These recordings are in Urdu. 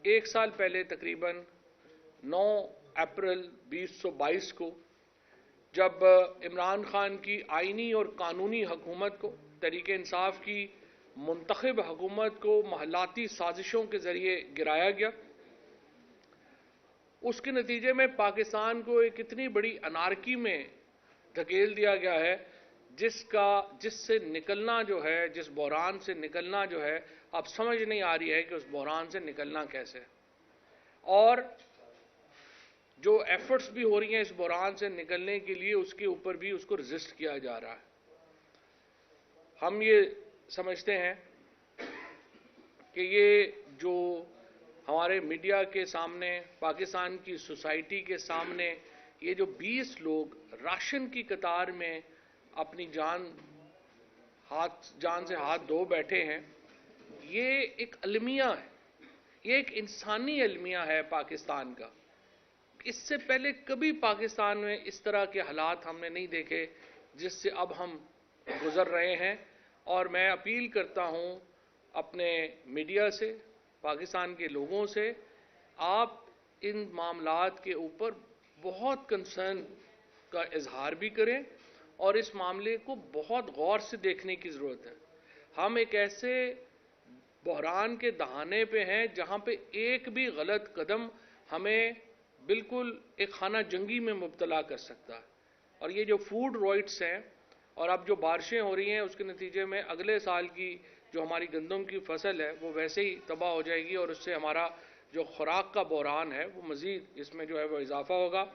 ایک سال پہلے تقریباً 9 اپریل 2022 کو جب عمران خان کی آئینی اور قانونی حکومت کو، تحریک انصاف کی منتخب حکومت کو محلاتی سازشوں کے ذریعے گرایا گیا، اس کے نتیجے میں پاکستان کو ایک اتنی بڑی انارکی میں دھکیل دیا گیا ہے جس سے نکلنا جو ہے، جس بحران سے نکلنا جو ہے، اب سمجھ نہیں آ رہی ہے کہ اس بحران سے نکلنا کیسے، اور جو ایفرٹس بھی ہو رہی ہیں اس بحران سے نکلنے کے لیے، اس کے اوپر بھی اس کو ریزسٹ کیا جا رہا ہے۔ ہم یہ سمجھتے ہیں کہ یہ جو ہمارے میڈیا کے سامنے، پاکستان کی سوسائٹی کے سامنے یہ جو 20 لوگ راشن کی قطار میں اپنی جان سے ہاتھ دھو بیٹھے ہیں، یہ ایک المیہ ہے، یہ ایک انسانی المیہ ہے پاکستان کا۔ اس سے پہلے کبھی پاکستان میں اس طرح کے حالات ہم نے نہیں دیکھے جس سے اب ہم گزر رہے ہیں، اور میں اپیل کرتا ہوں اپنے میڈیا سے، پاکستان کے لوگوں سے، آپ ان معاملات کے اوپر بہت کنسرن کا اظہار بھی کریں اور اس معاملے کو بہت غور سے دیکھنے کی ضرورت ہے۔ ہم ایک ایسے بحران کے دہانے پہ ہیں جہاں پہ ایک بھی غلط قدم ہمیں بالکل ایک خانہ جنگی میں مبتلا کر سکتا ہے، اور یہ جو فوڈ رائٹس ہیں اور اب جو بارشیں ہو رہی ہیں اس کے نتیجے میں اگلے سال کی جو ہماری گندم کی فصل ہے وہ ویسے ہی تباہ ہو جائے گی، اور اس سے ہمارا جو خوراک کا بحران ہے وہ مزید اس میں جو ہے وہ اضافہ ہوگا۔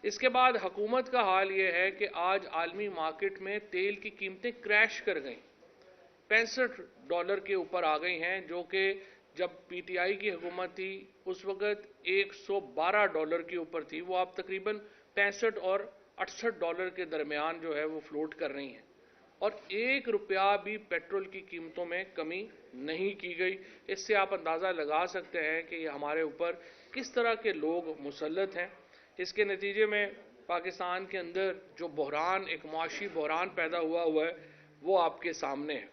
اس کے بعد حکومت کا حال یہ ہے کہ آج عالمی مارکیٹ میں تیل کی قیمتیں کریش کر گئیں، $65 کے اوپر آ گئی ہیں، جو کہ جب پی ٹی آئی کی حکومت تھی اس وقت $112 کے اوپر تھی، وہ اب تقریباً $65 اور $68 کے درمیان جو ہے وہ فلوٹ کر رہی ہیں، اور $1 بھی پیٹرول کی قیمتوں میں کمی نہیں کی گئی۔ اس سے آپ اندازہ لگا سکتے ہیں کہ یہ ہمارے اوپر کس طرح کے لوگ مسلط ہیں۔ اس کے نتیجے میں پاکستان کے اندر جو بحران، ایک معاشی بحران پیدا ہوا ہے وہ آپ کے سامنے ہے۔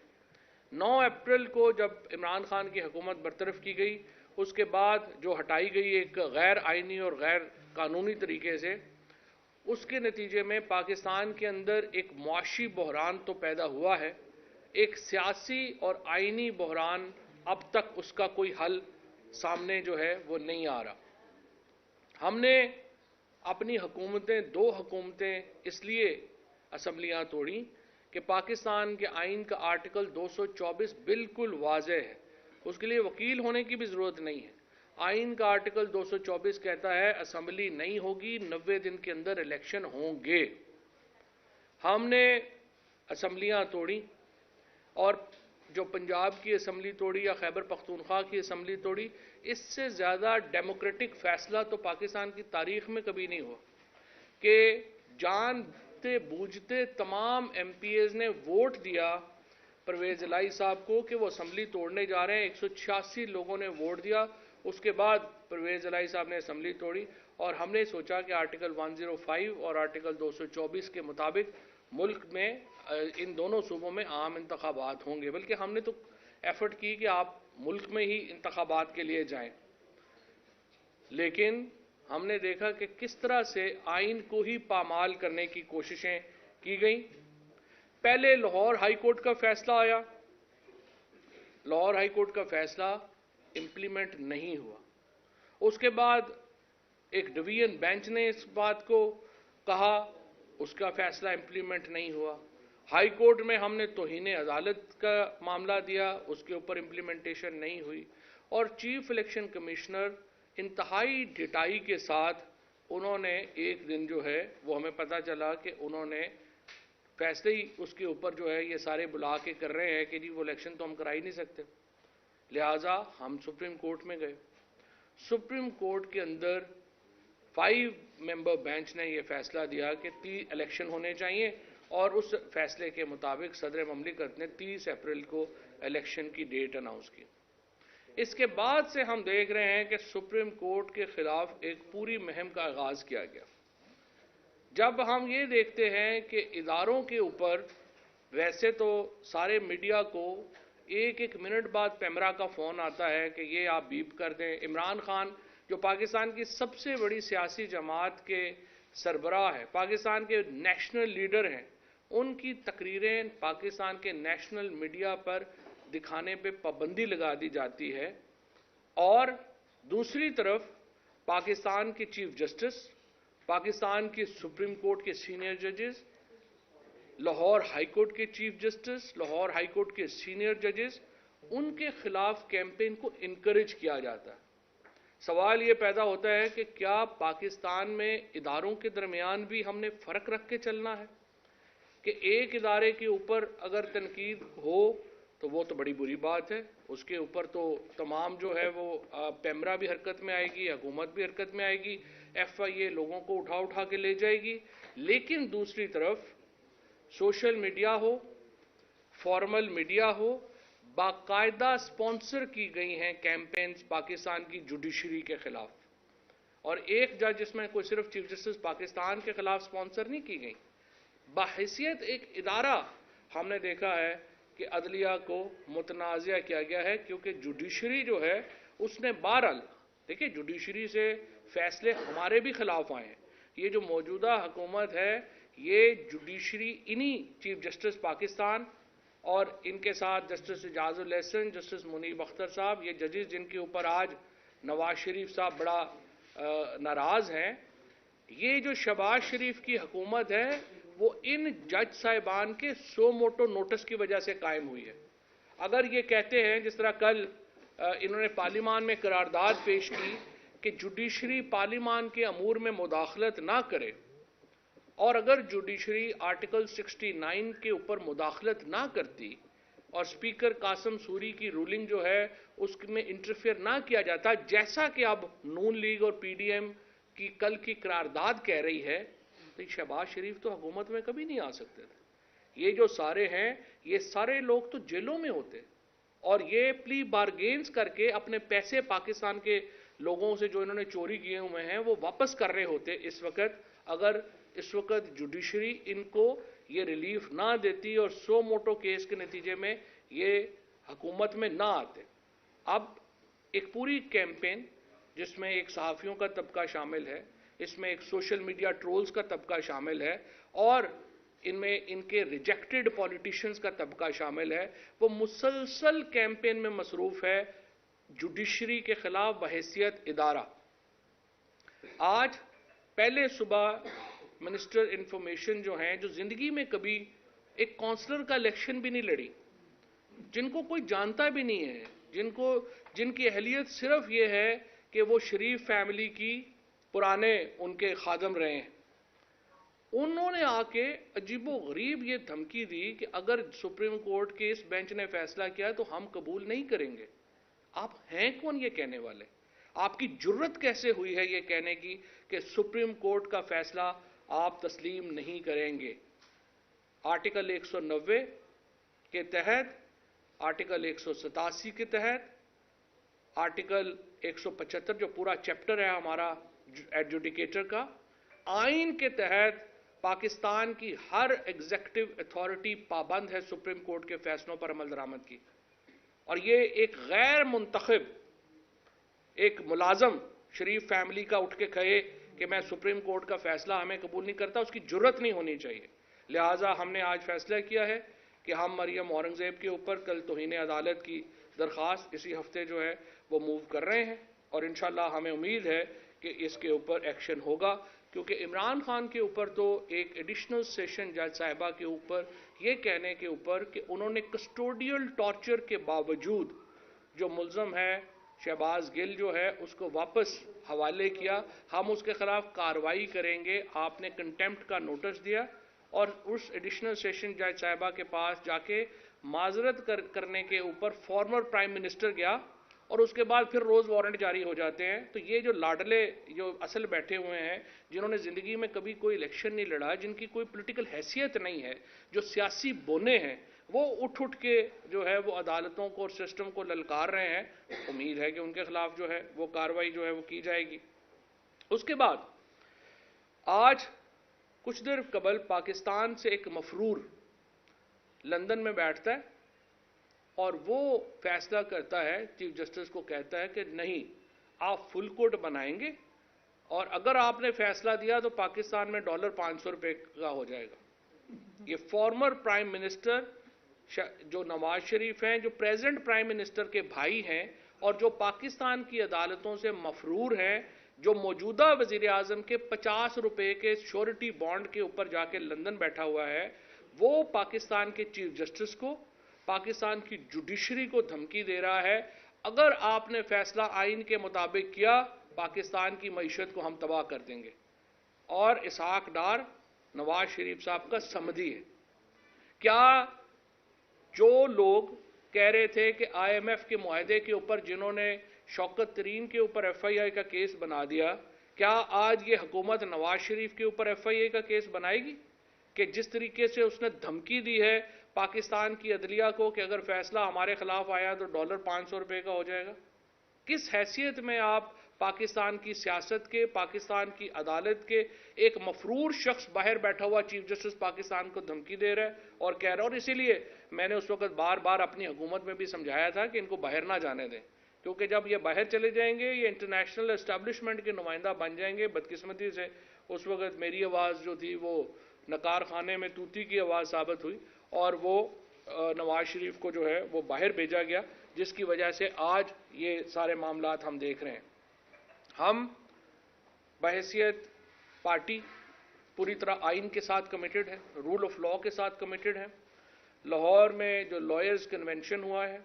9 اپریل کو جب عمران خان کی حکومت برطرف کی گئی، اس کے بعد جو ہٹائی گئی ایک غیر آئینی اور غیر قانونی طریقے سے، اس کے نتیجے میں پاکستان کے اندر ایک معاشی بحران تو پیدا ہوا ہے، ایک سیاسی اور آئینی بحران اب تک اس کا کوئی حل سامنے جو ہے وہ نہیں آ رہا۔ ہم نے اپنی دو حکومتیں اس لیے اسمبلیاں توڑیں کہ پاکستان کے آئین کا آرٹیکل 224 بالکل واضح ہے، اس کے لیے وکیل ہونے کی بھی ضرورت نہیں ہے۔ آئین کا آرٹیکل 224 کہتا ہے اسمبلی نہیں ہوگی، 90 دن کے اندر الیکشن ہوں گے۔ ہم نے اسمبلیاں توڑی، اور جو پنجاب کی اسمبلی توڑی یا خیبر پختونخوا کی اسمبلی توڑی، اس سے زیادہ ڈیموکریٹک فیصلہ تو پاکستان کی تاریخ میں کبھی نہیں ہوا کہ جانتے بوجھتے تمام ایم پی ایز نے ووٹ دیا پرویز الہی صاحب کو کہ وہ اسمبلی توڑنے جا رہے ہیں۔ 186 لوگوں نے ووٹ دیا، اس کے بعد پرویز الہی صاحب نے اسمبلی توڑی، اور ہم نے سوچا کہ آرٹیکل 105 اور آرٹیکل 224 کے مطابق ملک میں ان دونوں صوبوں میں عام انتخابات ہوں گے، بلکہ ہم نے تو ایفرٹ کی کہ آپ ملک میں ہی انتخابات کے لیے جائیں، لیکن ہم نے دیکھا کہ کس طرح سے آئین کو ہی پامال کرنے کی کوششیں کی گئیں۔ پہلے لاہور ہائی کورٹ کا فیصلہ آیا، لاہور ہائی کورٹ کا فیصلہ امپلیمنٹ نہیں ہوا، اس کے بعد ایک ڈویژن بینچ نے اس بات کو کہا، اس کا فیصلہ امپلیمنٹ نہیں ہوا۔ ہائی کورٹ میں ہم نے توہین عدالت کا معاملہ دیا، اس کے اوپر امپلیمنٹیشن نہیں ہوئی، اور چیف الیکشن کمشنر انتہائی ڈٹائی کے ساتھ انہوں نے ایک دن جو ہے وہ ہمیں پتہ چلا کہ انہوں نے فیصلے ہی اس کے اوپر جو ہے یہ سارے بلا کے کر رہے ہیں کہ جی وہ الیکشن تو ہم کرا ہی نہیں سکتے، لہٰذا ہم سپریم کورٹ میں گئے۔ سپریم کورٹ کے اندر 5 ممبر بینچ نے یہ فیصلہ دیا کہ 30 الیکشن ہونے چاہیے، اور اس فیصلے کے مطابق صدر مملکت نے 30 اپریل کو الیکشن کی ڈیٹ اناؤنس کی۔ اس کے بعد سے ہم دیکھ رہے ہیں کہ سپریم کورٹ کے خلاف ایک پوری مہم کا آغاز کیا گیا۔ جب ہم یہ دیکھتے ہیں کہ اداروں کے اوپر، ویسے تو سارے میڈیا کو ایک منٹ بعد پیمرا کا فون آتا ہے کہ یہ آپ بیپ کر دیں. عمران خان جو پاکستان کی سب سے بڑی سیاسی جماعت کے سربراہ ہے، پاکستان کے نیشنل لیڈر ہیں، ان کی تقریریں پاکستان کے نیشنل میڈیا پر دکھانے پہ پابندی لگا دی جاتی ہے. اور دوسری طرف پاکستان کے چیف جسٹس، پاکستان کے سپریم کورٹ کے سینئر ججز، لاہور ہائی کورٹ کے chief justice, Lahore high court کے سینئر ججز، ان کے خلاف کیمپین کو انکریج کیا جاتا ہے. سوال یہ پیدا ہوتا ہے کہ کیا پاکستان میں اداروں کے درمیان بھی ہم نے فرق رکھ کے چلنا ہے کہ ایک ادارے کے اوپر اگر تنقید ہو تو وہ تو بڑی بری بات ہے، اس کے اوپر تو تمام جو ہے وہ پیمرا بھی حرکت میں آئے گی، حکومت بھی حرکت میں آئے گی، FIA لوگوں کو اٹھا کے لے جائے گی. لیکن دوسری طرف سوشل میڈیا ہو، فارمل میڈیا ہو، باقاعدہ سپانسر کی گئی ہیں کیمپینز پاکستان کی جوڈیشری کے خلاف. اور ایک جج جس میں کوئی صرف چیف جسٹس پاکستان کے خلاف سپانسر نہیں کی گئی، بحیثیت ایک ادارہ ہم نے دیکھا ہے کہ عدلیہ کو متنازع کیا گیا ہے، کیونکہ جوڈیشری جو ہے اس نے بہرحال دیکھیں جوڈیشری سے فیصلے ہمارے بھی خلاف آئے ہیں. یہ جو موجودہ حکومت ہے یہ جوڈیشری انہی چیف جسٹس پاکستان اور ان کے ساتھ جسٹس اعجاز الاحسن، جسٹس منیب اختر صاحب، یہ ججز جن کے اوپر آج نواز شریف صاحب بڑا ناراض ہیں، یہ جو شہباز شریف کی حکومت ہے وہ ان جج صاحبان کے سو موٹو نوٹس کی وجہ سے قائم ہوئی ہے. اگر یہ کہتے ہیں جس طرح کل انہوں نے پارلیمان میں قرارداد پیش کی کہ جوڈیشری پارلیمان کے امور میں مداخلت نہ کرے، اور اگر جوڈیشری آرٹیکل 69 کے اوپر مداخلت نہ کرتی اور اسپیکر قاسم سوری کی رولنگ جو ہے اس میں انٹرفیئر نہ کیا جاتا، جیسا کہ اب نون لیگ اور PDM کی کل کی قرارداد کہہ رہی ہے، تو شہباز شریف تو حکومت میں کبھی نہیں آ سکتے تھے. یہ جو سارے ہیں یہ سارے لوگ تو جیلوں میں ہوتے، اور یہ پلی بارگینز کر کے اپنے پیسے پاکستان کے لوگوں سے جو انہوں نے چوری کیے ہوئے ہیں وہ واپس کر رہے ہوتے اس وقت، اگر اس وقت جوڈیشری ان کو یہ ریلیف نہ دیتی اور سو موٹو کیس کے نتیجے میں یہ حکومت میں نہ آتے. اب ایک پوری کیمپین جس میں ایک صحافیوں کا طبقہ شامل ہے، اس میں ایک سوشل میڈیا ٹرولز کا طبقہ شامل ہے، اور ان میں ان کے ریجیکٹڈ پولیٹیشنز کا طبقہ شامل ہے، وہ مسلسل کیمپین میں مصروف ہے جوڈیشری کے خلاف بحیثیت ادارہ. آج پہلے صبح منسٹر انفارمیشن جو ہیں، جو زندگی میں کبھی ایک کونسلر کا الیکشن بھی نہیں لڑی، جن کو کوئی جانتا بھی نہیں ہے، جن کی اہلیت صرف یہ ہے کہ وہ شریف فیملی کی پرانے ان کے خادم رہے ہیں، انہوں نے آ کے عجیب و غریب یہ دھمکی دی کہ اگر سپریم کورٹ کے اس بینچ نے فیصلہ کیا تو ہم قبول نہیں کریں گے. آپ ہیں کون یہ کہنے والے؟ آپ کی جرت کیسے ہوئی ہے یہ کہنے کی کہ سپریم کورٹ کا فیصلہ آپ تسلیم نہیں کریں گے؟ آرٹیکل 190 کے تحت، آرٹیکل 187 کے تحت، آرٹیکل 175 جو پورا چیپٹر ہے ہمارا ایڈجوڈیکیٹر کا، آئین کے تحت پاکستان کی ہر ایگزیکٹو اتھارٹی پابند ہے سپریم کورٹ کے فیصلوں پر عمل درآمد کی. اور یہ ایک غیر منتخب ایک ملازم شریف فیملی کا اٹھ کے کہے کہ میں سپریم کورٹ کا فیصلہ ہمیں قبول نہیں کرتا، اس کی جرت نہیں ہونی چاہیے. لہٰذا ہم نے آج فیصلہ کیا ہے کہ ہم مریم اورنگزیب کے اوپر کل توہین عدالت کی درخواست اسی ہفتے جو ہے وہ موو کر رہے ہیں، اور انشاءاللہ ہمیں امید ہے کہ اس کے اوپر ایکشن ہوگا، کیونکہ عمران خان کے اوپر تو ایک ایڈیشنل سیشن جج صاحبہ کے اوپر یہ کہنے کے اوپر کہ انہوں نے کسٹوڈیل ٹارچر کے باوجود جو ملزم ہے شہباز گل جو ہے اس کو واپس حوالے کیا، ہم اس کے خلاف کارروائی کریں گے. آپ نے کنٹیمپٹ کا نوٹس دیا اور اس ایڈیشنل سیشن جج صاحبہ کے پاس جا کے معذرت کرنے کے اوپر فارمر پرائم منسٹر گیا، اور اس کے بعد پھر روز وارنٹ جاری ہو جاتے ہیں. تو یہ جو لاڈلے جو اصل بیٹھے ہوئے ہیں، جنہوں نے زندگی میں کبھی کوئی الیکشن نہیں لڑا، جن کی کوئی پولیٹیکل حیثیت نہیں ہے، جو سیاسی بونے ہیں، وہ اٹھ کے جو ہے وہ عدالتوں کو اور سسٹم کو للکار رہے ہیں. امید ہے کہ ان کے خلاف جو ہے وہ کارروائی جو ہے وہ کی جائے گی. اس کے بعد آج کچھ دیر قبل پاکستان سے ایک مفرور لندن میں بیٹھتا ہے اور وہ فیصلہ کرتا ہے، چیف جسٹس کو کہتا ہے کہ نہیں، آپ فل کوٹ بنائیں گے، اور اگر آپ نے فیصلہ دیا تو پاکستان میں $500 کا ہو جائے گا۔ یہ فارمر پرائم منسٹر جو نواز شریف ہیں، جو پریزنٹ پرائم منسٹر کے بھائی ہیں، اور جو پاکستان کی عدالتوں سے مفرور ہیں، جو موجودہ وزیر اعظم کے $50 کے شیورٹی بانڈ کے اوپر جا کے لندن بیٹھا ہوا ہے، وہ پاکستان کے چیف جسٹس کو، پاکستان کی جوڈیشری کو دھمکی دے رہا ہے، اگر آپ نے فیصلہ آئین کے مطابق کیا، پاکستان کی معیشت کو ہم تباہ کر دیں گے۔ اور اسحاق ڈار نواز شریف صاحب کا سمدھی ہے۔ کیا جو لوگ کہہ رہے تھے کہ آئی ایم ایف کے معاہدے کے اوپر جنہوں نے شوکت ترین کے اوپر ایف آئی آئی کا کیس بنا دیا، کیا آج یہ حکومت نواز شریف کے اوپر ایف آئی آئی کا کیس بنائے گی؟ کہ جس طریقے سے اس نے دھمکی دی ہے پاکستان کی عدلیہ کو کہ اگر فیصلہ ہمارے خلاف آیا تو $500 کا ہو جائے گا۔ کس حیثیت میں آپ پاکستان کی سیاست کے، پاکستان کی عدالت کے ایک مفرور شخص باہر بیٹھا ہوا چیف جسٹس پاکستان کو دھمکی دے رہا ہے اور کہہ رہا ہے، اور اسی لیے میں نے اس وقت بار بار اپنی حکومت میں بھی سمجھایا تھا کہ ان کو باہر نہ جانے دیں، کیونکہ جب یہ باہر چلے جائیں گے یہ انٹرنیشنل اسٹیبلشمنٹ کے نمائندہ بن جائیں گے۔ بدقسمتی سے اس وقت میری آواز جو تھی وہ نکار خانے میں طوطی کی آواز ثابت ہوئی، اور وہ نواز شریف کو جو ہے وہ باہر بھیجا گیا، جس کی وجہ سے آج یہ سارے معاملات ہم دیکھ رہے ہیں۔ ہم بحیثیت پارٹی پوری طرح آئین کے ساتھ کمیٹڈ ہیں، رول آف لاء کے ساتھ کمیٹڈ ہیں۔ لاہور میں جو لائرز کنونشن ہوا ہے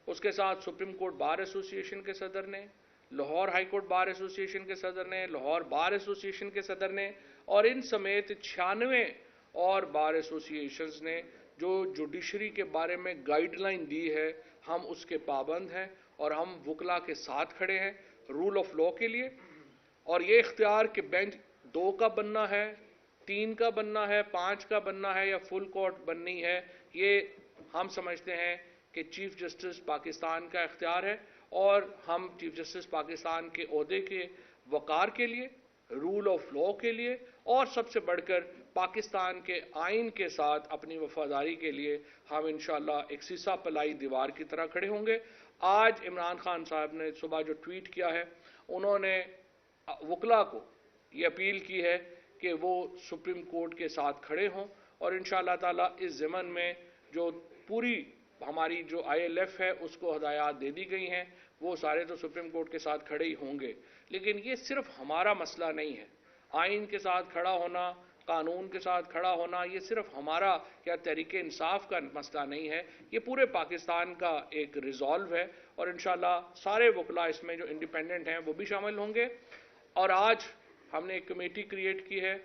اس کے ساتھ سپریم کورٹ بار ایسوسی ایشن کے صدر نے، لاہور ہائی کورٹ بار ایسوسی ایشن کے صدر نے، لاہور بار ایسوسی ایشن کے صدر نے، اور ان سمیت 96 اور بار ایسوسی ایشنز نے جو جوڈیشری کے بارے میں گائیڈ لائن دی ہے، ہم اس کے پابند ہیں اور ہم وکلا کے ساتھ کھڑے ہیں رول آف لاء کے لیے۔ اور یہ اختیار کہ بینچ 2 کا بننا ہے، 3 کا بننا ہے، 5 کا بننا ہے یا فل کورٹ بننی ہے، یہ ہم سمجھتے ہیں کہ چیف جسٹس پاکستان کا اختیار ہے، اور ہم چیف جسٹس پاکستان کے عہدے کے وقار کے لیے، رول آف لاء کے لیے، اور سب سے بڑھ کر پاکستان کے آئین کے ساتھ اپنی وفاداری کے لیے ہم انشاءاللہ ایک سیسا پلائی دیوار کی طرح کھڑے ہوں گے۔ آج عمران خان صاحب نے صبح جو ٹویٹ کیا ہے، انہوں نے وکلا کو یہ اپیل کی ہے کہ وہ سپریم کورٹ کے ساتھ کھڑے ہوں، اور انشاءاللہ تعالیٰ اس ضمن میں جو پوری ہماری جو آئی ایل ایف ہے اس کو ہدایات دے دی گئی ہیں، وہ سارے تو سپریم کورٹ کے ساتھ کھڑے ہی ہوں گے۔ لیکن یہ صرف ہمارا مسئلہ نہیں ہے، آئین کے ساتھ کھڑا ہونا، قانون کے ساتھ کھڑا ہونا، یہ صرف ہمارا یا تحریک انصاف کا مسئلہ نہیں ہے، یہ پورے پاکستان کا ایک ریزالو ہے، اور انشاءاللہ سارے وکلا اس میں جو انڈیپینڈنٹ ہیں وہ بھی شامل ہوں گے۔ اور آج ہم نے ایک کمیٹی کریٹ کی ہے،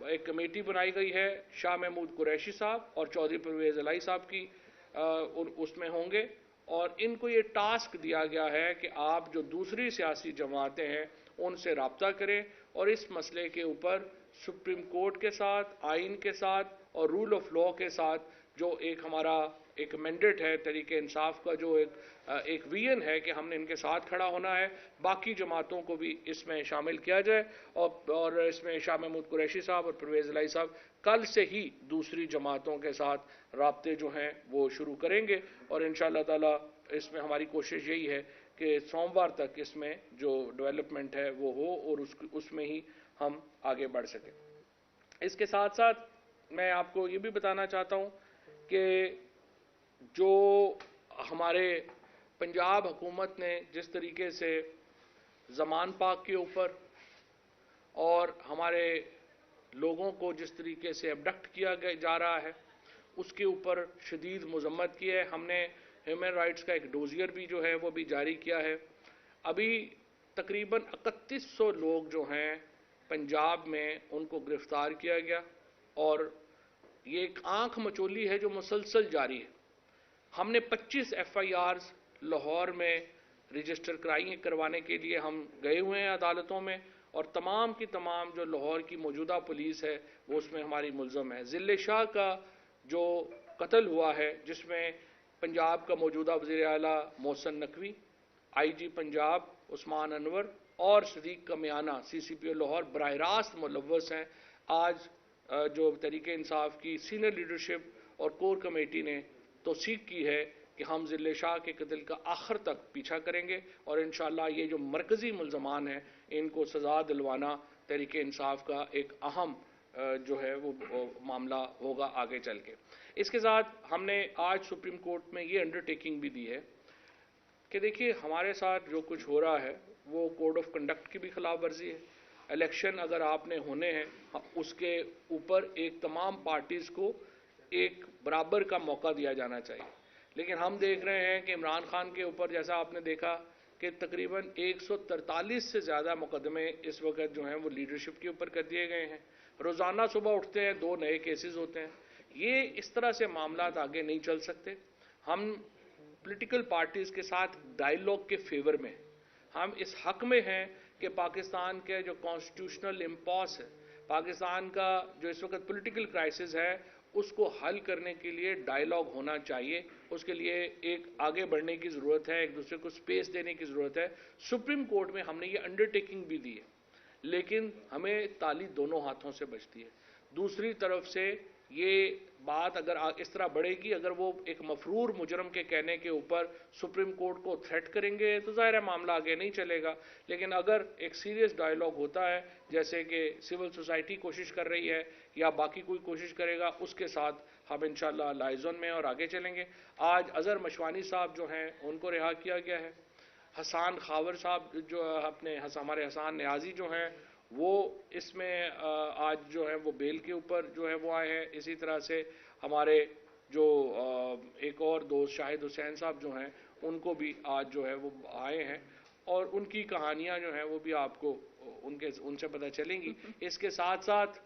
ایک کمیٹی بنائی گئی ہے، شاہ محمود قریشی صاحب اور چودھری پرویز الہی صاحب کی اس میں ہوں گے، اور ان کو یہ ٹاسک دیا گیا ہے کہ آپ جو دوسری سیاسی جماعتیں ہیں ان سے رابطہ کریں، اور اس مسئلے کے اوپر سپریم کورٹ کے ساتھ، آئین کے ساتھ اور رول آف لاء کے ساتھ جو ایک ہمارا ایک مینڈیٹ ہے تحریک انصاف کا، جو ایک ویژن ہے کہ ہم نے ان کے ساتھ کھڑا ہونا ہے، باقی جماعتوں کو بھی اس میں شامل کیا جائے، اور اس میں شاہ محمود قریشی صاحب اور پرویز الہی صاحب کل سے ہی دوسری جماعتوں کے ساتھ رابطے جو ہیں وہ شروع کریں گے، اور انشاءاللہ تعالی اس میں ہماری کوشش یہی ہے کہ سوموار تک اس میں جو ڈیولپمنٹ ہے وہ ہو اور اس میں ہی ہم آگے بڑھ سکیں۔ اس کے ساتھ ساتھ میں آپ کو یہ بھی بتانا چاہتا ہوں کہ جو ہمارے پنجاب حکومت نے جس طریقے سے زمان پاک کے اوپر اور ہمارے لوگوں کو جس طریقے سے ابڈکٹ کیا جا رہا ہے اس کے اوپر شدید مذمت کی ہے، ہم نے ہیومن رائٹس کا ایک ڈوزیئر بھی جو ہے وہ بھی جاری کیا ہے۔ ابھی تقریباً 3100 لوگ جو ہیں پنجاب میں ان کو گرفتار کیا گیا، اور یہ ایک آنکھ مچولی ہے جو مسلسل جاری ہے۔ ہم نے 25 ایف آئی آرز لاہور میں رجسٹر کروانے کے لیے ہم گئے ہوئے ہیں عدالتوں میں، اور تمام کی تمام جو لاہور کی موجودہ پولیس ہے وہ اس میں ہماری ملزم ہے۔ ذل شاہ کا جو قتل ہوا ہے جس میں پنجاب کا موجودہ وزیر اعلیٰ محسن نقوی، آئی جی پنجاب عثمان انور اور صدیق کمیانہ سی سی پی او لاہور براہ راست ملوث ہیں۔ آج جو تحریک انصاف کی سینئر لیڈرشپ اور کور کمیٹی نے توثیق کی ہے کہ ہم ضلع شاہ کے قتل کا آخر تک پیچھا کریں گے اور انشاءاللہ یہ جو مرکزی ملزمان ہیں ان کو سزا دلوانا تحریک انصاف کا ایک اہم جو ہے وہ معاملہ ہوگا آگے چل کے. اس کے ساتھ ہم نے آج سپریم کورٹ میں یہ انڈرٹیکنگ بھی دی ہے کہ دیکھیے ہمارے ساتھ جو کچھ ہو رہا ہے وہ کوڈ آف کنڈکٹ کی بھی خلاف ورزی ہے. الیکشن اگر آپ نے ہونے ہیں اس کے اوپر ایک تمام پارٹیز کو ایک برابر کا موقع دیا جانا چاہیے. لیکن ہم دیکھ رہے ہیں کہ عمران خان کے اوپر جیسا آپ نے دیکھا کہ تقریباً 143 سے زیادہ مقدمے اس وقت جو ہیں وہ لیڈرشپ کے اوپر کر دیے گئے ہیں. روزانہ صبح اٹھتے ہیں 2 نئے کیسز ہوتے ہیں. یہ اس طرح سے معاملات آگے نہیں چل سکتے. ہم پولیٹیکل پارٹیز کے ساتھ ڈائیلاگ کے فیور میں ہم اس حق میں ہیں کہ پاکستان کے جو کانسٹیٹیوشنل امپاس ہے, پاکستان کا جو اس وقت پولیٹیکل کرائسس ہے, اس کو حل کرنے کے لیے ڈائیلاگ ہونا چاہیے. اس کے لیے ایک آگے بڑھنے کی ضرورت ہے, ایک دوسرے کو سپیس دینے کی ضرورت ہے. سپریم کورٹ میں ہم نے یہ انڈرٹیکنگ بھی دی ہے, لیکن ہمیں تالی دونوں ہاتھوں سے بجتی ہے. دوسری طرف سے یہ بات اگر اس طرح بڑھے گی, اگر وہ ایک مفرور مجرم کے کہنے کے اوپر سپریم کورٹ کو تھریٹ کریں گے تو ظاہر ہے معاملہ آگے نہیں چلے گا. لیکن اگر ایک سیریس ڈائیلاگ ہوتا ہے جیسے کہ سول سوسائٹی کوشش کر رہی ہے یا باقی کوئی کوشش کرے گا, اس کے ساتھ ہم انشاءاللہ لائزون میں اور آگے چلیں گے. آج اظہر مشوانی صاحب جو ہیں ان کو رہا کیا گیا ہے. حسان خاور صاحب جو اپنے ہمارے حسان نیازی جو ہیں وہ اس میں آج جو ہے وہ بیل کے اوپر جو ہے وہ آئے ہیں. اسی طرح سے ہمارے جو ایک اور دوست شاہد حسین صاحب جو ہیں ان کو بھی آج جو ہے وہ آئے ہیں, اور ان کی کہانیاں جو ہیں وہ بھی آپ کو ان سے پتہ چلیں گی. اس کے ساتھ ساتھ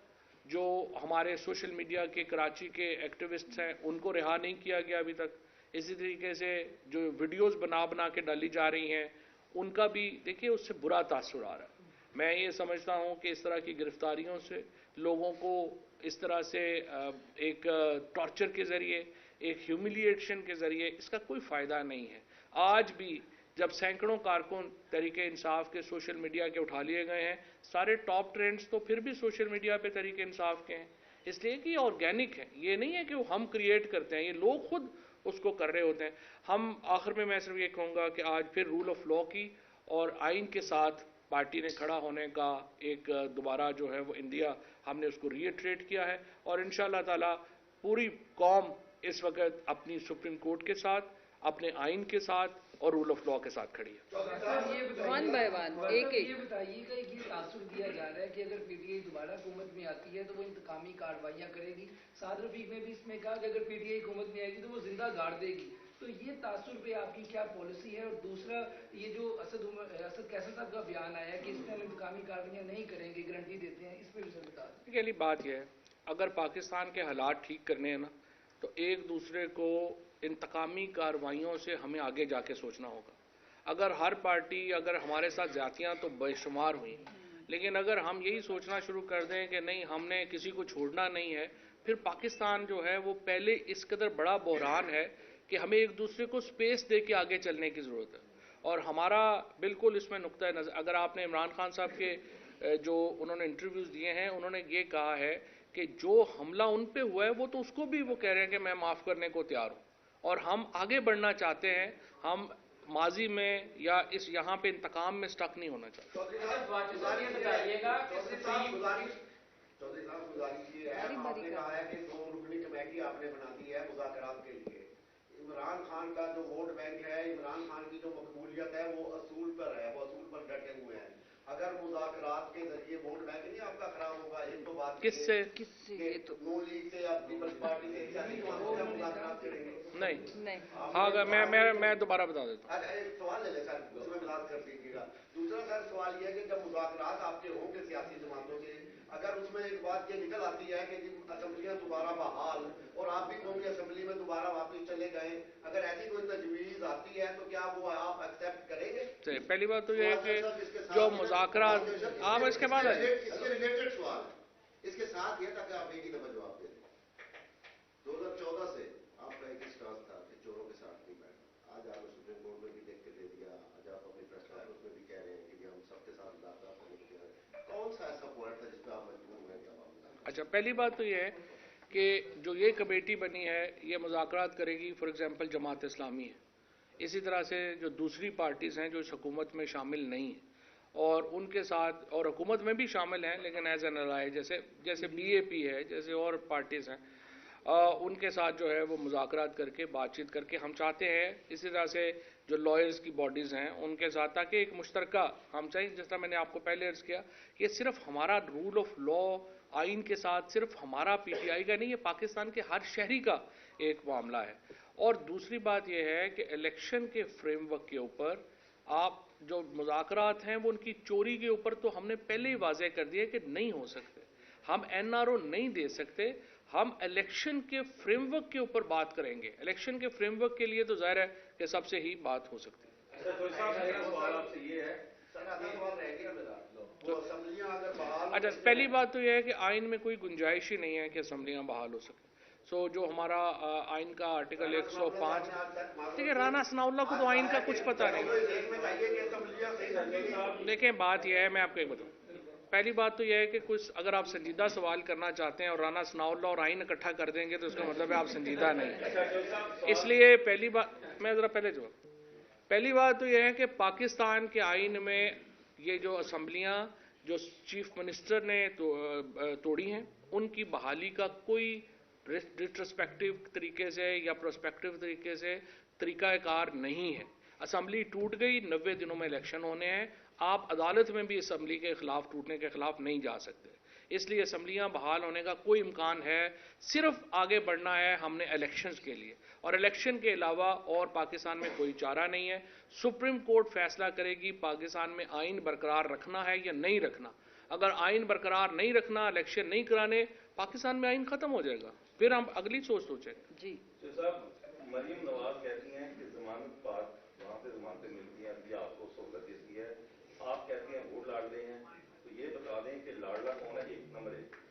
جو ہمارے سوشل میڈیا کے کراچی کے ایکٹیوسٹس ہیں ان کو رہا نہیں کیا گیا ابھی تک. اسی طریقے سے جو ویڈیوز بنا کے ڈالی جا رہی ہیں ان کا بھی دیکھیے اس سے برا تاثر آ رہا ہے. میں یہ سمجھتا ہوں کہ اس طرح کی گرفتاریوں سے لوگوں کو اس طرح سے ایک ٹارچر کے ذریعے, ایک ہیوملیشن کے ذریعے اس کا کوئی فائدہ نہیں ہے. آج بھی جب سینکڑوں کارکن تحریک انصاف کے سوشل میڈیا کے اٹھا لیے گئے ہیں, سارے ٹاپ ٹرینڈز تو پھر بھی سوشل میڈیا پہ تحریک انصاف کے ہیں, اس لیے کہ یہ آرگینک ہے. یہ نہیں ہے کہ وہ ہم کریٹ کرتے ہیں, یہ لوگ خود اس کو کر رہے ہوتے ہیں. ہم آخر میں صرف یہ کہوں گا کہ آج پھر رول آف لا کی اور آئین کے ساتھ پارٹی نے کھڑا ہونے کا ایک دوبارہ جو ہے وہ انڈیا ہم نے اس کو ری ایٹریٹ کیا ہے, اور انشاءاللہ تعالی پوری قوم اس وقت اپنی سپریم کورٹ کے ساتھ, اپنے آئین کے ساتھ اور رول آف لا کے ساتھ کھڑی ہے. ون بائی ون یہ بتائیے گا کہ یہ تاثر دیا جا رہا ہے کہ اگر پی ٹی آئی دوبارہ حکومت میں آتی ہے تو وہ انتقامی کارروائیاں کرے گی. سعد رفیق نے بھی اس میں کہا کہ اگر پی ٹی آئی حکومت میں آئے گی تو وہ زندہ گاڑ دے گی. تو یہ تاثر پہ آپ کی کیا پالیسی ہے؟ اور دوسرا یہ جو اسد کیسر صاحب کا بیان آیا ہے کہ اس میں ہم انتقامی کارروائیاں نہیں کریں گے, گارنٹی دیتے ہیں, اس پہ بھی سر بتا دیں. پہلی بات یہ ہے, اگر پاکستان کے حالات ٹھیک کرنے ہیں نا تو ایک دوسرے کو انتقامی کارروائیوں سے ہمیں آگے جا کے سوچنا ہوگا. اگر ہر پارٹی اگر ہمارے ساتھ زیادتیاں تو بے شمار ہوئیں, لیکن اگر ہم یہی سوچنا شروع کر دیں کہ نہیں ہم نے کسی کو چھوڑنا نہیں ہے, پھر پاکستان جو ہے وہ پہلے اس قدر بڑا بحران ہے کہ ہمیں ایک دوسرے کو سپیس دے کے آگے چلنے کی ضرورت ہے. اور ہمارا بالکل اس میں نقطہ نظر, اگر آپ نے عمران خان صاحب کے جو انہوں نے انٹرویوز دیے ہیں انہوں نے یہ کہا ہے کہ جو حملہ ان پہ ہوا ہے وہ تو اس کو بھی وہ کہہ رہے ہیں کہ میں معاف کرنے کو تیار ہوں, اور ہم آگے بڑھنا چاہتے ہیں. ہم ماضی میں یا اس یہاں پہ انتقام میں سٹک نہیں ہونا چاہتے. چودھری صاحب گزارش یہ ہے, آپ نے کہا ہے کہ 2 رکنی کمیٹی آپ نے بنا دی ہے مذاکرات کے لیے. عمران خان کا جو ووٹ بینک ہے, عمران خان کی جو مقبولیت ہے وہ اصول پر ہے, وہ اصول پر ڈٹے ہوئے ہیں. اگر مذاکرات کے ذریعے ووٹ بینک نہیں آپ کا خراب ہوگا, ایک تو بات کس سے نون لیگ سے یا پیپلز پارٹی سے مذاکرات کریں گے نہیں. ہاں میں دوبارہ بتا دیتا ہوں. ایک سوال لے لیں سر, اس میں مدد کر دیجیے گا. دوسرا سر سوال یہ ہے کہ جب مذاکرات آپ کے ہوں گے سیاسی جماعتوں کے, اگر اس میں ایک بات یہ نکل آتی ہے کہ اسمبلیاں دوبارہ بحال اور آپ بھی قومی اسمبلی میں دوبارہ واپس چلے گئے, اگر ایسی کوئی تجویز آتی ہے تو کیا وہ آپ ایکسیپٹ کریں گے؟ پہلی بات تو یہ ہے کہ جو مذاکرات آپ اس کے بعد ریلیٹڈ سوال اس کے ساتھ یہ تھا کہ آپ ایک ہی دفعہ جواب دے دیں. 2014 سے آپ کا ایک اسٹانس تھا کہ چوروں کے ساتھ نہیں بیٹھنا. آج آپ نے سپریم کورٹ میں بھی دیکھ کے دے دیا, آج آپ اپنی پریس کانفرنس میں بھی کہہ رہے ہیں کہ ہم سب کے ساتھ مذاکرات کرنے کے لیے. کون سا ایسا پوائنٹ تھا جس پہ آپ مجبور ہوئے کہ آپ؟ اچھا, پہلی بات تو یہ ہے کہ جو یہ کمیٹی بنی ہے یہ مذاکرات کرے گی فار ایگزامپل جماعت اسلامی ہے، اسی طرح سے جو دوسری پارٹیز ہیں جو اس حکومت میں شامل نہیں ہیں اور ان کے ساتھ اور حکومت میں بھی شامل ہیں لیکن ایز این الائی جیسے بی اے پی ہے، جیسے اور پارٹیز ہیں، ان کے ساتھ جو ہے وہ مذاکرات کر کے بات چیت کر کے ہم چاہتے ہیں اسی طرح سے جو لائرز کی باڈیز ہیں ان کے ساتھ، تاکہ ایک مشترکہ ہم چاہیں، جس طرح میں نے آپ کو پہلے عرض کیا، یہ صرف ہمارا رول آف لا آئین کے ساتھ صرف ہمارا پی ٹی آئی کا نہیں، یہ پاکستان کے ہر شہری کا ایک معاملہ ہے۔ اور دوسری بات یہ ہے کہ الیکشن کے فریم ورک کے اوپر آپ جو مذاکرات ہیں وہ ان کی چوری کے اوپر تو ہم نے پہلے ہی واضح کر دیا کہ نہیں ہو سکتے، ہم این آر او نہیں دے سکتے، ہم الیکشن کے فریم ورک کے اوپر بات کریں گے۔ الیکشن کے فریم ورک کے لیے تو ظاہر ہے کہ سب سے ہی بات ہو سکتی ہے۔ اچھا، پہلی بات تو یہ ہے کہ آئین میں کوئی گنجائش ہی نہیں ہے کہ اسمبلیاں بحال ہو سکیں۔ جو ہمارا آئین کا آرٹیکل 105، دیکھیں رانا ثناء اللہ کو تو آئین کا کچھ پتہ نہیں۔ دیکھیں بات یہ ہے، میں آپ کو ایک بتاؤں، پہلی بات تو یہ ہے کہ کچھ اگر آپ سنجیدہ سوال کرنا چاہتے ہیں اور رانا ثناء اللہ اور آئین اکٹھا کر دیں گے تو اس کا مطلب ہے آپ سنجیدہ نہیں۔ اس لیے پہلی بات، میں ذرا پہلے پہلی بات تو یہ ہے کہ پاکستان کے آئین میں یہ جو اسمبلیاں جو چیف منسٹر نے توڑی ہیں ان کی بحالی کا کوئی ریٹروسپیکٹو طریقے سے یا پروسپیکٹو طریقے سے طریقہ کار نہیں ہے۔ اسمبلی ٹوٹ گئی، 90 دنوں میں الیکشن ہونے ہیں، آپ عدالت میں بھی اسمبلی کے خلاف ٹوٹنے کے خلاف نہیں جا سکتے، اس لیے اسمبلیاں بحال ہونے کا کوئی امکان ہے، صرف آگے بڑھنا ہے ہم نے الیکشنز کے لیے، اور الیکشن کے علاوہ اور پاکستان میں کوئی چارہ نہیں ہے۔ سپریم کورٹ فیصلہ کرے گی پاکستان میں آئین برقرار رکھنا ہے یا نہیں رکھنا۔ اگر آئین برقرار نہیں رکھنا، الیکشن نہیں کرانے، پاکستان میں آئین ختم ہو جائے گا، پھر ہم اگلی سوچیں۔ جی صاحب، مریم نواز کہتی ہیں کہ ضمانت پاک وہاں پہ ضمانتیں ملتی ہیں، ابھی آپ کو سہولت اس کی ہے، آپ کہتے ہیں ووٹ لاڈلے ہیں، تو یہ بتا دیں کہ لاڈلا کون ہے؟ ایک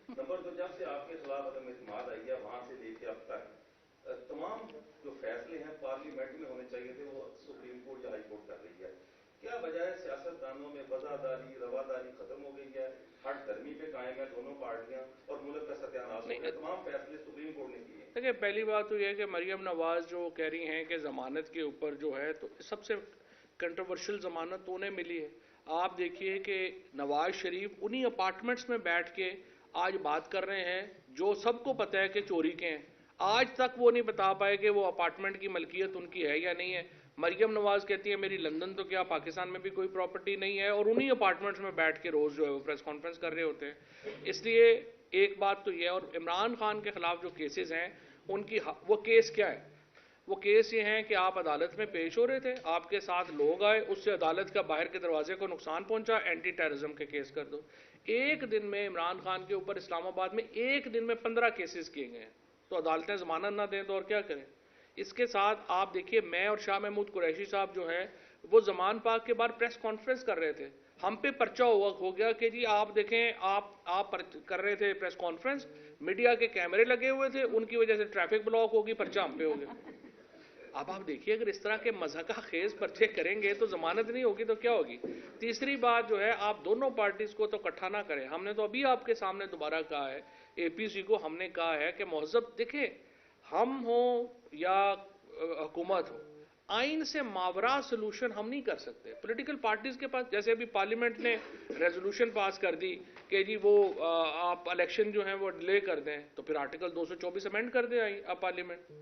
نمبر دو، جب سے آپ کے خلاف عدم اعتماد آئی ہے وہاں سے لے کے اب تک تمام جو فیصلے ہیں پارلیمنٹ میں ہونے چاہیے تھے وہ سپریم کورٹ یا ہائی کورٹ کر رہی ہے، کیا وجہ ہے؟ سیاستدانوں میں وفاداری رواداری ختم ہو گئی ہے، ہٹ دھرمی پہ قائم ہے دونوں پارٹیاں، اور ملک کا ستیاناش ہو گیا، تمام فیصلے سپریم کورٹ نے کیے ہیں۔ دیکھیں پہلی بات تو یہ ہے کہ مریم نواز جو کہہ رہی ہیں کہ ضمانت کے اوپر جو ہے، تو سب سے کنٹروورشل ضمانت تو انہیں ملی ہے۔ آپ دیکھیے کہ نواز شریف انہی اپارٹمنٹس میں بیٹھ کے آج بات کر رہے ہیں جو سب کو پتہ ہے کہ چوری کے ہیں، آج تک وہ نہیں بتا پائے کہ وہ اپارٹمنٹ کی ملکیت ان کی ہے یا نہیں ہے۔ مریم نواز کہتی ہے میری لندن تو کیا پاکستان میں بھی کوئی پراپرٹی نہیں ہے، اور انہی اپارٹمنٹس میں بیٹھ کے روز جو ہے وہ پریس کانفرنس کر رہے ہوتے ہیں۔ اس لیے ایک بات تو یہ ہے، اور عمران خان کے خلاف جو کیسز ہیں ان کی وہ کیس کیا ہے؟ وہ کیس یہ ہیں کہ آپ عدالت میں پیش ہو رہے تھے، آپ کے ساتھ لوگ آئے، اس سے عدالت کا باہر کے دروازے کو نقصان پہنچا، اینٹی ٹیررزم کے کیس کر دو۔ ایک دن میں عمران خان کے اوپر اسلام آباد میں ایک دن میں 15 کیسز کیے گئے ہیں، تو عدالتیں ضمانت نہ دیں تو اور کیا کریں؟ اس کے ساتھ آپ دیکھیے میں اور شاہ محمود قریشی صاحب جو ہیں وہ زمان پاک کے بعد پریس کانفرنس کر رہے تھے، ہم پہ پرچہ ہو گیا کہ جی آپ دیکھیں آپ کر رہے تھے پریس کانفرنس، میڈیا کے کیمرے لگے ہوئے تھے، ان کی وجہ سے ٹریفک بلاک ہوگی، پرچہ ہم پہ ہو گیا۔ اب آپ دیکھیے اگر اس طرح کے مضحکہ خیز پرچے کریں گے تو ضمانت نہیں ہوگی تو کیا ہوگی؟ تیسری بات جو ہے، آپ دونوں پارٹیز کو تو اکٹھا نہ کریں۔ ہم نے تو ابھی آپ کے سامنے دوبارہ کہا ہے، اے پی سی کو ہم نے کہا ہے کہ مہذب دیکھیں، ہم ہوں یا حکومت ہو، آئین سے ماورا سلوشن ہم نہیں کر سکتے۔ پولیٹیکل پارٹیز کے پاس، جیسے ابھی پارلیمنٹ نے ریزولوشن پاس کر دی کہ جی وہ آپ الیکشن جو ہیں وہ ڈیلے کر دیں، تو پھر آرٹیکل 224 امینڈ کر دیں آپ پارلیمنٹ۔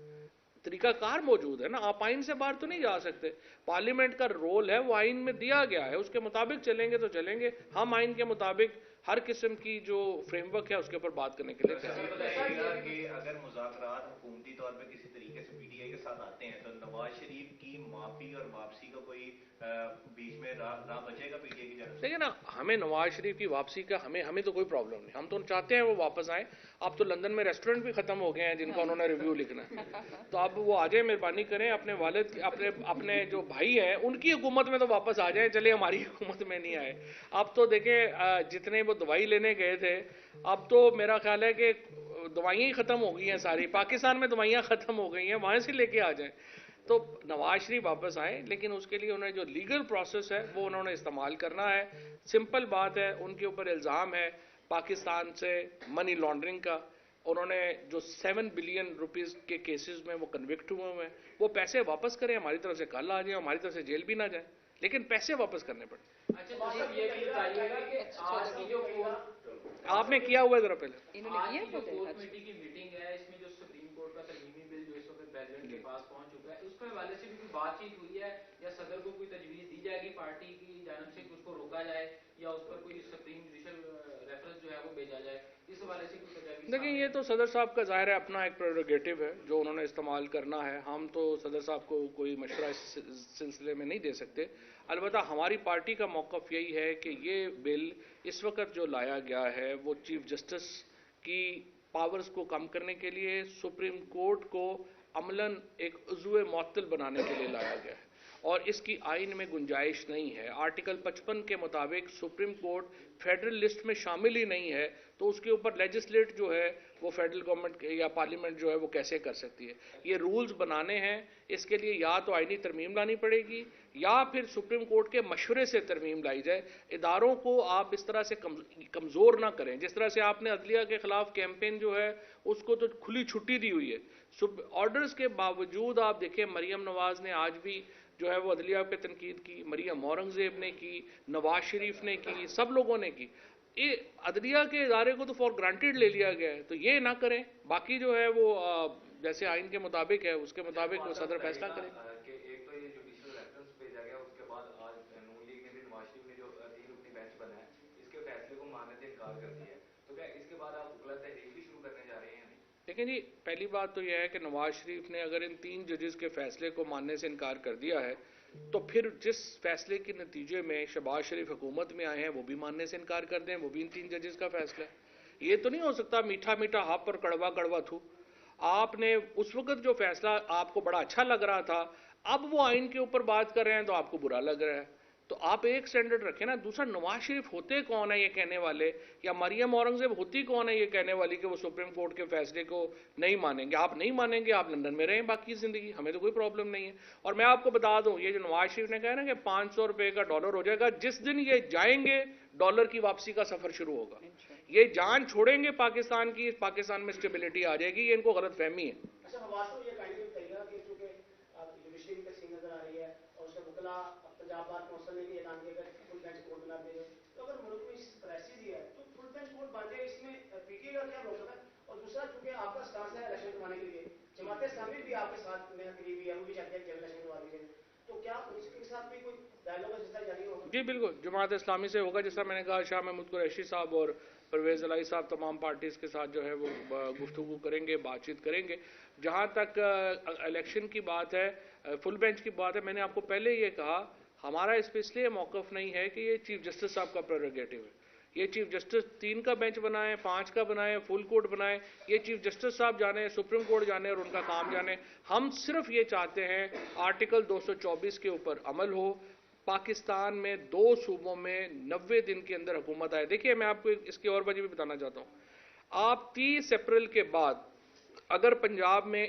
طریقہ کار موجود ہے نا، آپ آئین سے باہر تو نہیں جا سکتے۔ پارلیمنٹ کا رول ہے، وہ آئین میں دیا گیا ہے، اس کے مطابق چلیں گے تو چلیں گے۔ ہم آئین کے مطابق ہر قسم کی جو فریم ورک ہے اس کے اوپر بات کرنے کے لیے بتائیے گا کہ اگر مذاکرات حکومتی طور پہ کسی طریقے سے پی ٹی آئی کے ساتھ آتے ہیں تو نواز شریف کی معافی اور واپسی کا کوئی بیچ میں راہ بچے گا پی ٹی آئی کی جانب سے؟ دیکھیں نا، ہمیں نواز شریف کی واپسی کا ہمیں تو کوئی پرابلم نہیں، ہم تو چاہتے ہیں وہ واپس آئیں۔ اب تو لندن میں ریسٹورنٹ بھی ختم ہو گئے ہیں جن کا انہوں نے ریویو لکھنا ہے، تو اب وہ آ جائیں، مہربانی کریں، اپنے والد اپنے جو بھائی ہیں ان کی حکومت میں تو واپس آ جائیں، چلے ہماری حکومت میں نہیں آئے۔ اب تو دیکھیں جتنے وہ دوائی لینے گئے تھے، اب تو میرا خیال ہے کہ دوائیاں ہی ختم ہو گئی ہیں ساری، پاکستان میں دوائیاں ختم ہو گئی ہیں، وہاں سے لے کے آ جائیں۔ تو نواز شریف واپس آئیں، لیکن اس کے لیے انہیں جو لیگل پروسیس ہے وہ انہوں نے استعمال کرنا ہے۔ سمپل بات ہے، ان کے اوپر الزام ہے پاکستان سے منی لانڈرنگ کا، انہوں نے جو 7 بلین روپیز کے کیسز میں وہ کنوکٹ ہوئے ہیں وہ پیسے واپس کریں, ہماری طرف سے کل آ جائیں, ہماری طرف سے جیل بھی نہ جائیں, لیکن پیسے واپس کرنے پڑیں. اچھا یہ بھی بتائیے گا کہ آج کی جو آپ نے کیا ہوا ہے ذرا پہلے انہوں نے کیا کور کمیٹی کی میٹنگ ہے, اس میں جو سپریم کورٹ کا ترمیمی بل جو اس وقت پریزیڈنٹ کے پاس پہنچ چکا ہے, اس کے حوالے سے بھی کوئی بات چیت ہوئی ہے یا صدر کو کوئی تجویز دی جائے گی پارٹی کی جانب سے کہ اس کو روکا جائے یا اس پر کوئی سپریم جوڈیشل ریفرنس جو ہے وہ بھیجا جائے, اس حوالے سے کوئی تجویز؟ دیکھیں یہ تو صدر صاحب کا ظاہر ہے اپنا ایک پریروگیٹو ہے جو انہوں نے استعمال کرنا ہے, ہم تو صدر صاحب کو کوئی مشورہ اس سلسلے میں نہیں دے سکتے. البتہ ہماری پارٹی کا موقف یہی ہے کہ یہ بل اس وقت جو لایا گیا ہے وہ چیف جسٹس کی پاورز کو کم کرنے کے لیے سپریم کورٹ کو عملاً ایک عضو معطل بنانے کے لیے لایا گیا ہے, اور اس کی آئین میں گنجائش نہیں ہے. آرٹیکل 55 کے مطابق سپریم کورٹ فیڈرل لسٹ میں شامل ہی نہیں ہے, تو اس کے اوپر لیجسلیٹ جو ہے وہ فیڈرل گورنمنٹ یا پارلیمنٹ جو ہے وہ کیسے کر سکتی ہے. یہ رولز بنانے ہیں, اس کے لیے یا تو آئینی ترمیم لانی پڑے گی یا پھر سپریم کورٹ کے مشورے سے ترمیم لائی جائے. اداروں کو آپ اس طرح سے کمزور نہ کریں, جس طرح سے آپ نے عدلیہ کے خلاف کیمپین جو ہے اس کو تو کھلی چھٹی دی ہوئی ہے. آرڈرز کے باوجود آپ دیکھیں مریم نواز نے آج بھی جو ہے وہ عدلیہ پہ تنقید کی, مریم اورنگزیب نے کی, نواز شریف نے کی, سب لوگوں نے کی. عدلیہ کے ادارے کو تو فار گرانٹیڈ لے لیا گیا ہے, تو یہ نہ کریں. باقی جو ہے وہ جیسے آئین کے مطابق ہے اس کے مطابق وہ صدر فیصلہ کریں. ایک تو یہ جوڈیشل ریفرنس بھیجا گیا, اس کے بعد آج نون لیگ نے بھی نواز شریف نے جو 3 رکنی بینچ بنا ہے اس کے فیصلے کو ماننے سے انکار کر دیا ہے, تو کیا اس کے بعد آپ اگلا تحریک بھی شروع کرنے جا رہے ہیں؟ لیکن جی پہلی بات تو یہ ہے کہ نواز شریف نے اگر ان 3 ججز کے فیصلے کو ماننے سے انکار کر دیا ہے تو پھر جس فیصلے کے نتیجے میں شہباز شریف حکومت میں آئے ہیں وہ بھی ماننے سے انکار کر دیں, وہ بھی ان 3 ججز کا فیصلہ ہے. یہ تو نہیں ہو سکتا میٹھا میٹھا ہاپ پر کڑوا کڑوا تھو. آپ نے اس وقت جو فیصلہ آپ کو بڑا اچھا لگ رہا تھا, اب وہ آئین کے اوپر بات کر رہے ہیں تو آپ کو برا لگ رہا ہے. تو آپ ایک سٹینڈرڈ رکھیں نا. دوسرا, نواز شریف ہوتے کون ہے یہ کہنے والے, یا مریم اورنگزیب ہوتی کون ہے یہ کہنے والی کہ وہ سپریم کورٹ کے فیصلے کو نہیں مانیں گے؟ آپ نہیں مانیں گے, آپ لندن میں رہیں باقی زندگی, ہمیں تو کوئی پرابلم نہیں ہے. اور میں آپ کو بتا دوں یہ جو نواز شریف نے کہا نا کہ 500 روپے کا ڈالر ہو جائے گا, جس دن یہ جائیں گے ڈالر کی واپسی کا سفر شروع ہوگا. یہ جان چھوڑیں گے پاکستان کی, پاکستان میں اسٹیبلٹی آ جائے گی. یہ ان کو غلط فہمی ہے. اچھا حواس میں یہ کہانی بتائیے گا کہ چونکہ جوڈیشری کی تقسیم نظر آ رہی ہے اور اس کے وکلا پنجاب بار کونسل نے بھی اعلان کیا کہ فل بینچ کورٹ بنا دے گا, تو اگر ملک میں اس کرائسس ہی ہے تو فل بینچ کورٹ بن جائے, اس میں پی ٹی آئی کا کیا روک ہے؟ اور دوسرا, چونکہ آپ کا سٹانس ہے الیکشن کروانے کے لیے, جماعت اسلامی بھی آپ کے ساتھ میں قریبی ہے, وہ بھی چاہتے ہیں کہ الیکشن کروا دیجیے, تو کیا اس کے ساتھ بھی کوئی ڈائلاگ اس طرح جاری ہوگا؟ جی بالکل, جماعت اسلامی سے ہوگا. جس طرح میں نے کہا شاہ محمود قریشی صاحب اور پرویز الہی صاحب تمام پارٹیز کے ساتھ جو ہے وہ گفتگو کریں گے, بات چیت کریں گے. جہاں تک الیکشن کی بات ہے, فل بینچ کی بات ہے, میں نے آپ کو پہلے یہ کہا ہمارا اس پہ اس لیے موقف نہیں ہے کہ یہ چیف جسٹس صاحب کا پریروگیٹو ہے. یہ چیف جسٹس 3 کا بینچ بنائیں, 5 کا بنائیں, فل کورٹ بنائیں, یہ چیف جسٹس صاحب جانے, سپریم کورٹ جانے اور ان کا کام جانے. ہم صرف یہ چاہتے ہیں آرٹیکل 224 کے اوپر عمل ہو, پاکستان میں 2 صوبوں میں 90 دن کے اندر حکومت آئے. دیکھیے میں آپ کو اس کی اور وجہ بھی بتانا چاہتا ہوں. آپ 30 اپریل کے بعد اگر پنجاب میں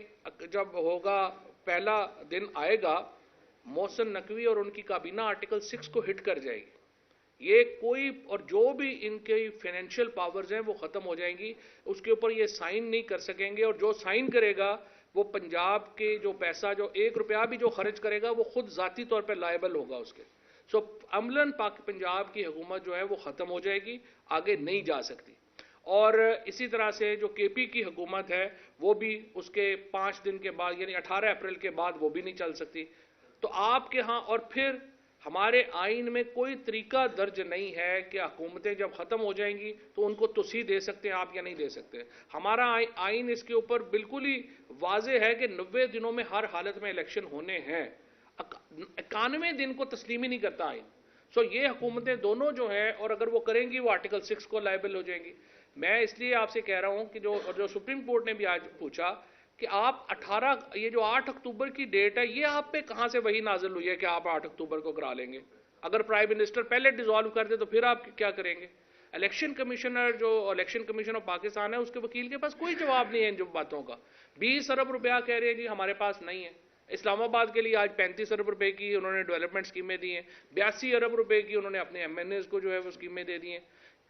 جب ہوگا پہلا دن آئے گا, محسن نقوی اور ان کی کابینہ آرٹیکل 6 کو ہٹ کر جائے گی. یہ کوئی اور جو بھی ان کی فائنینشیل پاورز ہیں وہ ختم ہو جائیں گی, اس کے اوپر یہ سائن نہیں کر سکیں گے, اور جو سائن کرے گا وہ پنجاب کے جو پیسہ جو 1 روپیہ بھی جو خرچ کرے گا وہ خود ذاتی طور پہ لائبل ہوگا اس کے. سو عملاً پنجاب کی حکومت جو ہے وہ ختم ہو جائے گی, آگے نہیں جا سکتی. اور اسی طرح سے جو کے پی کی حکومت ہے وہ بھی اس کے 5 دن کے بعد یعنی 18 اپریل کے بعد وہ بھی نہیں چل سکتی. تو آپ کے ہاں اور پھر ہمارے آئین میں کوئی طریقہ درج نہیں ہے کہ حکومتیں جب ختم ہو جائیں گی تو ان کو توسیع دے سکتے ہیں آپ یا نہیں دے سکتے. ہمارا آئین اس کے اوپر بالکل ہی واضح ہے کہ 90 دنوں میں ہر حالت میں الیکشن ہونے ہیں. 91 دن کو تسلیم ہی نہیں کرتا آئین. سو یہ حکومتیں دونوں جو ہیں, اور اگر وہ کریں گی وہ آرٹیکل 6 کو لائبل ہو جائیں گی. میں اس لیے آپ سے کہہ رہا ہوں کہ جو سپریم کورٹ نے بھی آج پوچھا کہ آپ 8 اکتوبر کی ڈیٹ ہے, یہ آپ پہ کہاں سے وہی نازل ہوئی ہے کہ آپ 8 اکتوبر کو کرا لیں گے؟ اگر پرائم منسٹر پہلے ڈیزالو کر دے تو پھر آپ کیا کریں گے؟ الیکشن کمیشنر جو الیکشن کمیشن آف پاکستان ہے اس کے وکیل کے پاس کوئی جواب نہیں ہے ان جو باتوں کا. 20 ارب روپیہ کہہ رہے ہیں جی ہمارے پاس نہیں ہے. اسلام آباد کے لیے آج 35 ارب روپے کی انہوں نے ڈیولپمنٹ اسکیمیں دی ہیں, 82 ارب روپے کی انہوں نے اپنے ایم این ایز کو جو ہے وہ اسکیمیں دے دی ہیں.